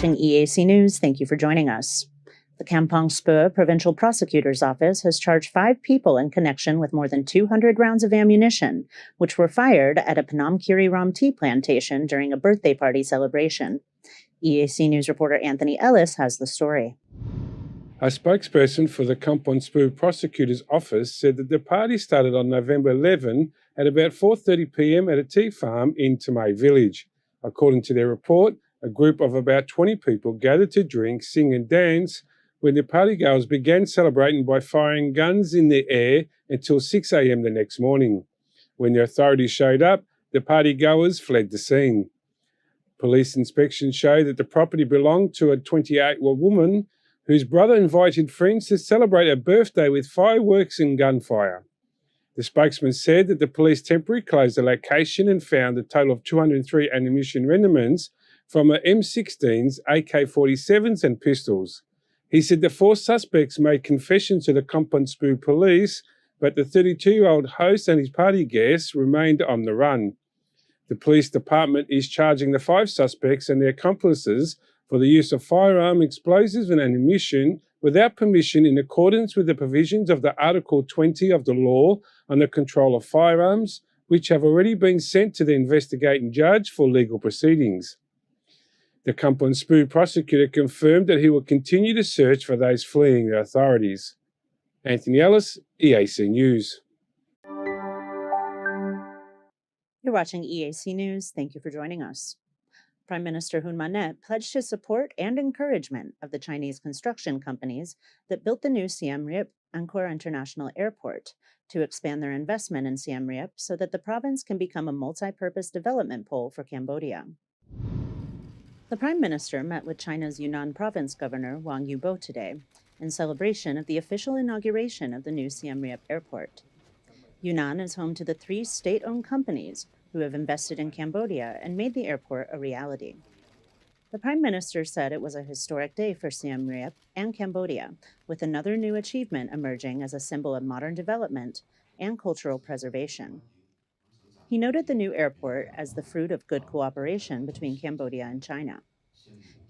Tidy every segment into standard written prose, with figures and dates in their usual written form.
watching EAC News. Thank you for joining us. The Kampong Spur Provincial Prosecutor's Office has charged 5 people in connection with more than 200 rounds of ammunition, which were fired at a Phnom Kiri Ram tea plantation during a birthday party celebration. EAC News reporter Anthony Ellis has the story. A spokesperson for the Kampong Spur Prosecutor's Office said that the party started on November 11 at about 4:30 p.m. at a tea farm in Tamay village. According to their report, a group of about 20 people gathered to drink, sing and dance when the partygoers began celebrating by firing guns in the air until 6 a.m. the next morning. When the authorities showed up, the partygoers fled the scene. Police inspections show that the property belonged to a 28-year-old woman whose brother invited friends to celebrate her birthday with fireworks and gunfire. The spokesman said that the police temporarily closed the location and found a total of 203 ammunition remnants from M16s, AK-47s and pistols. He said the 4 suspects made confession to the Kampong Spur police, but the 32-year-old host and his party guests remained on the run. The police department is charging the 5 suspects and their accomplices for the use of firearm, explosives and ammunition without permission in accordance with the provisions of the Article 20 of the Law on the Control of Firearms, which have already been sent to the investigating judge for legal proceedings. The Kampong Spur prosecutor confirmed that he will continue to search for those fleeing the authorities. Anthony Ellis, EAC News. You're watching EAC News. Thank you for joining us. Prime Minister Hun Manet pledged his support and encouragement of the Chinese construction companies that built the new Siem Reap Angkor International Airport to expand their investment in Siem Reap so that the province can become a multi-purpose development pole for Cambodia. The Prime Minister met with China's Yunnan Province Governor Wang Yubo today in celebration of the official inauguration of the new Siem Reap Airport. Yunnan is home to the 3 state-owned companies who have invested in Cambodia and made the airport a reality. The Prime Minister said it was a historic day for Siem Reap and Cambodia, with another new achievement emerging as a symbol of modern development and cultural preservation. He noted the new airport as the fruit of good cooperation between Cambodia and China.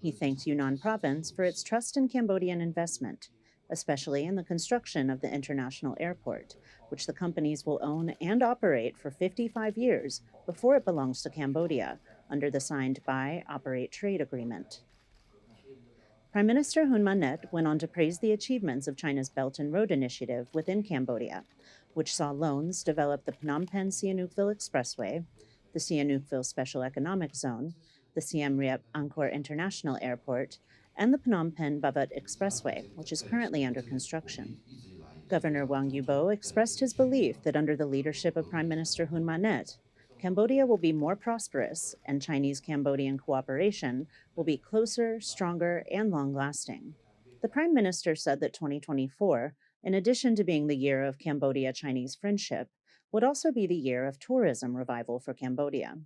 He thanked Yunnan Province for its trust in Cambodian investment, especially in the construction of the international airport, which the companies will own and operate for 55 years before it belongs to Cambodia under the signed Buy, Operate, Trade Agreement. Prime Minister Hun Manet went on to praise the achievements of China's Belt and Road Initiative within Cambodia, which saw loans develop the Phnom Penh-Sihanoukville Expressway, the Sihanoukville Special Economic Zone, the Siem Reap Angkor International Airport, and the Phnom Penh-Bavat Expressway, which is currently under construction. Governor Wang Yubo expressed his belief that under the leadership of Prime Minister Hun Manet, Cambodia will be more prosperous and Chinese-Cambodian cooperation will be closer, stronger, and long-lasting. The Prime Minister said that 2024, in addition to being the year of Cambodia-Chinese friendship, would also be the year of tourism revival for Cambodia.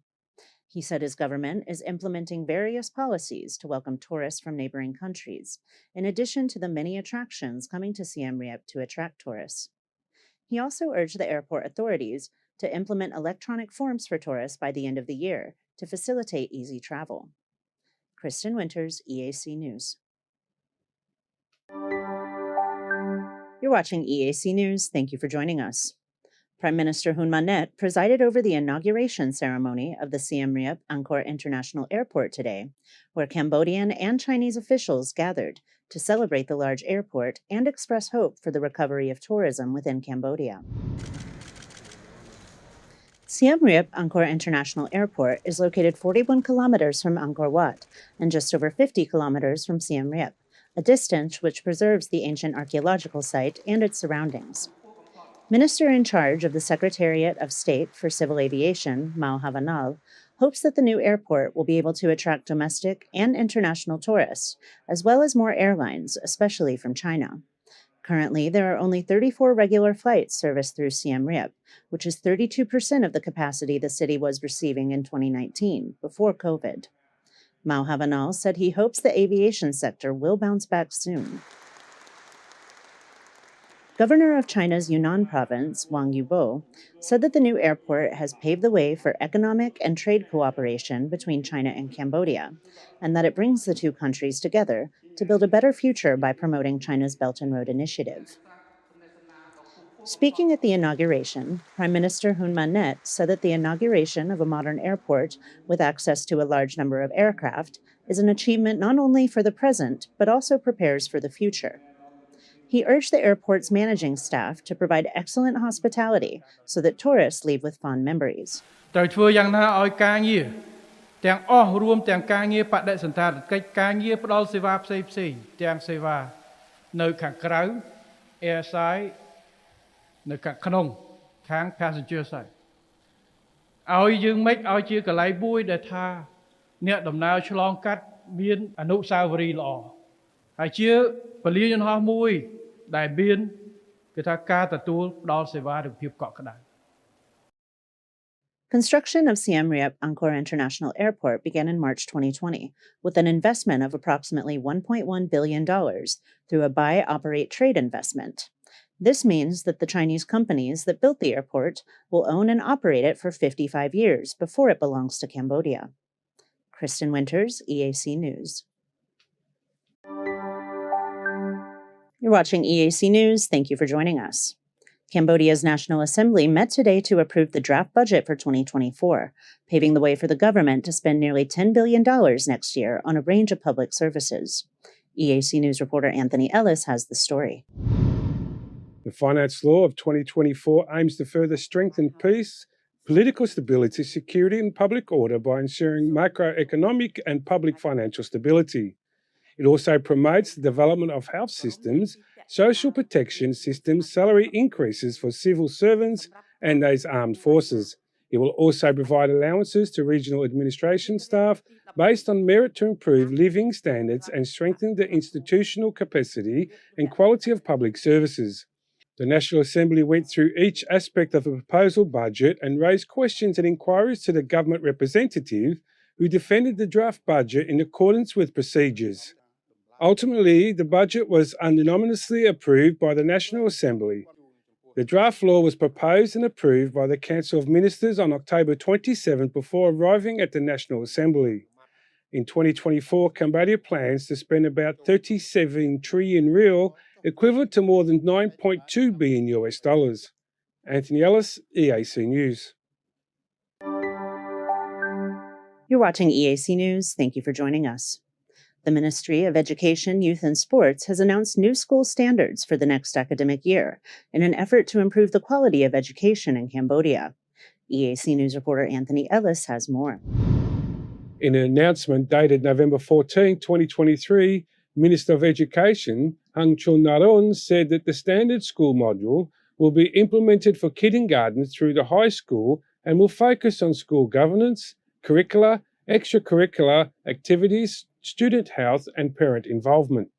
He said his government is implementing various policies to welcome tourists from neighboring countries, in addition to the many attractions coming to Siem Reap to attract tourists. He also urged the airport authorities to implement electronic forms for tourists by the end of the year to facilitate easy travel. Kristen Winters, EAC News. You're watching EAC News. Thank you for joining us. Prime Minister Hun Manet presided over the inauguration ceremony of the Siem Reap Angkor International Airport today, where Cambodian and Chinese officials gathered to celebrate the large airport and express hope for the recovery of tourism within Cambodia. Siem Reap Angkor International Airport is located 41 kilometers from Angkor Wat and just over 50 kilometers from Siem Reap, a distance which preserves the ancient archaeological site and its surroundings. Minister in charge of the Secretariat of State for Civil Aviation, Mao Havanal, hopes that the new airport will be able to attract domestic and international tourists, as well as more airlines, especially from China. Currently, there are only 34 regular flights serviced through Siem Reap, which is 32% of the capacity the city was receiving in 2019, before COVID. Mao Havanal said he hopes the aviation sector will bounce back soon. Governor of China's Yunnan province, Wang Yubo, said that the new airport has paved the way for economic and trade cooperation between China and Cambodia, and that it brings the two countries together to build a better future by promoting China's Belt and Road Initiative. Speaking at the inauguration, Prime Minister Hun Manet said that the inauguration of a modern airport with access to a large number of aircraft is an achievement not only for the present, but also prepares for the future. He urged the airport's managing staff to provide excellent hospitality so that tourists leave with fond memories. ត្រូវធ្វើយ៉ាងណាឲ្យការងារទាំងអស់រួមទាំងការងារបដិសណ្ឋារកិច្ចការងារផ្ដល់សេវាផ្សេងៗទាំងសេវានៅខាងក្រៅ air side នៅខាងក្នុងខាង passenger side ឲ្យយើងមិនឲ្យជាកន្លែងមួយដែលថាអ្នកដំណើរឆ្លងកាត់មានអនុស្សាវរីយ៍ល្អហើយជាពលានយន្តហោះមួយដែលមានគេថាការទទួលផ្ដល់សេវាឬភាពកក់ក្ដៅ Construction of Siem Reap Angkor International Airport began in March 2020 with an investment of approximately $1.1 billion through a buy-operate trade investment. This means that the Chinese companies that built the airport will own and operate it for 55 years before it belongs to Cambodia. Kristen Winters, EAC News. You're watching EAC News. Thank you for joining us. Cambodia's National Assembly met today to approve the draft budget for 2024, paving the way for the government to spend nearly $10 billion next year on a range of public services. EAC News reporter Anthony Ellis has the story. The Finance Law of 2024 aims to further strengthen peace, political stability, security, and public order by ensuring macroeconomic and public financial stability. It also promotes the development of health systems, social protection systems, salary increases for civil servants and those armed forces. It will also provide allowances to regional administration staff based on merit to improve living standards and strengthen the institutional capacity and quality of public services. The National Assembly went through each aspect of the proposal budget and raised questions and inquiries to the government representative, who defended the draft budget in accordance with procedures. Ultimately, the budget was unanimously approved by the National Assembly. The draft law was proposed and approved by the Council of Ministers on October 27 before arriving at the National Assembly. In 2024, Cambodia plans to spend about 37 trillion real, equivalent to more than $9.2 billion US dollars. Anthony Ellis, EAC News. You're watching EAC News. Thank you for joining us. The Ministry of Education, Youth and Sports has announced new school standards for the next academic year in an effort to improve the quality of education in Cambodia. EAC News reporter Anthony Ellis has more. In an announcement dated November 14, 2023, Minister of Education, Hung Chun Naron, said that the standard school module will be implemented for kindergarten through the high school and will focus on school governance, curricula, extracurricular activities, student health, and parent involvement.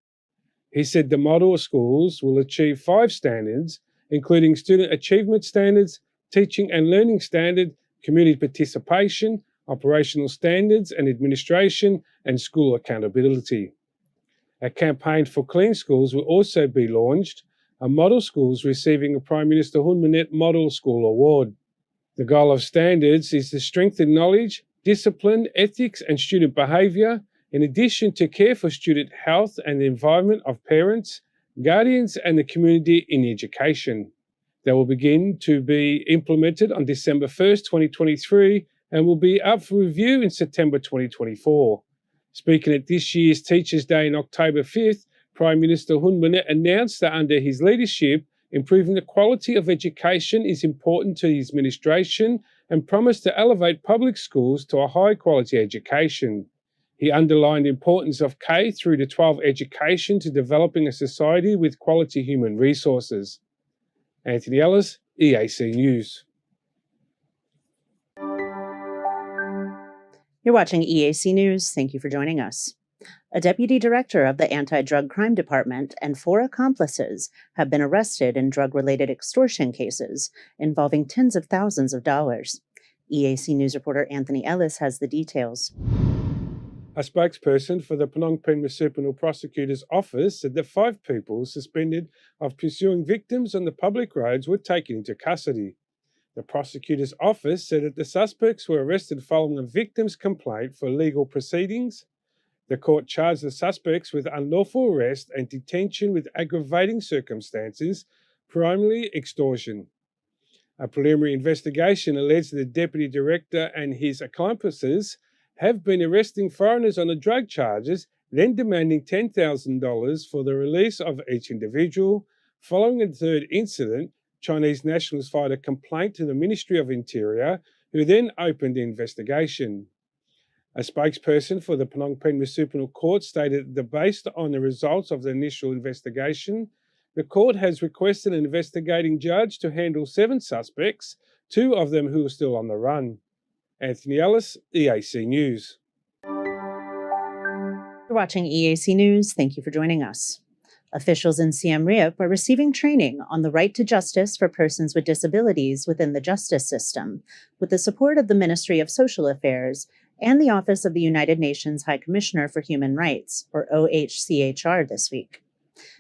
He said the model schools will achieve 5 standards, including student achievement standards, teaching and learning standard, community participation, operational standards and administration, and school accountability. A campaign for clean schools will also be launched, a model schools receiving a Prime Minister Hun Manet Model School Award. The goal of standards is to strengthen knowledge, discipline, ethics, and student behaviour, in addition to care for student health and the environment of parents, guardians, and the community in education. They will begin to be implemented on December 1st, 2023, and will be up for review in September 2024. Speaking at this year's Teachers' Day on October 5th, Prime Minister Hun Manet announced that under his leadership, improving the quality of education is important to his administration and promised to elevate public schools to a high-quality education. He underlined the importance of K through to 12 education to developing a society with quality human resources. Anthony Ellis, EAC News. You're watching EAC News. Thank you for joining us. A deputy director of the Anti-Drug Crime Department and 4 accomplices have been arrested in drug-related extortion cases involving tens of thousands of dollars. EAC News reporter Anthony Ellis has the details. A spokesperson for the Phnom Penh Municipal Prosecutor's Office said that 5 people suspended of pursuing victims on the public roads were taken into custody. The prosecutor's office said that the suspects were arrested following a victim's complaint for legal proceedings. The court charged the suspects with unlawful arrest and detention with aggravating circumstances, primarily extortion. A preliminary investigation alleged that the deputy director and his accomplices have been arresting foreigners on the drug charges, then demanding $10,000 for the release of each individual. Following a third incident, Chinese nationals filed a complaint to the Ministry of Interior, who then opened the investigation. A spokesperson for the Phnom Penh Municipal Court stated that based on the results of the initial investigation, the court has requested an investigating judge to handle 7 suspects, 2 of them who are still on the run. Anthony Ellis, EAC News. You're watching EAC News. Thank you for joining us. Officials in Siem Reap are receiving training on the right to justice for persons with disabilities within the justice system, with the support of the Ministry of Social Affairs and the Office of the United Nations High Commissioner for Human Rights, or OHCHR, this week.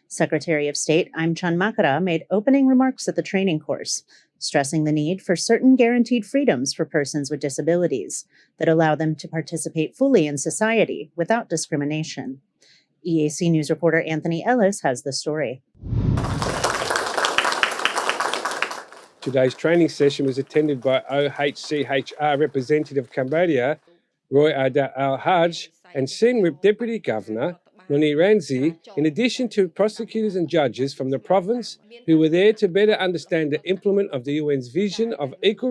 Secretary of State Imchan Makara made opening remarks at the training course, stressing the need for certain guaranteed freedoms for persons with disabilities that allow them to participate fully in society without discrimination. EAC News reporter Anthony Ellis has the story. Today's training session was attended by OHCHR representative Cambodia, Roy Ada Al-Haj, and Siem Reap Deputy Governor, Moni Ranzi, in addition to prosecutors and judges from the province who were there to better understand the implement of the UN's vision of equal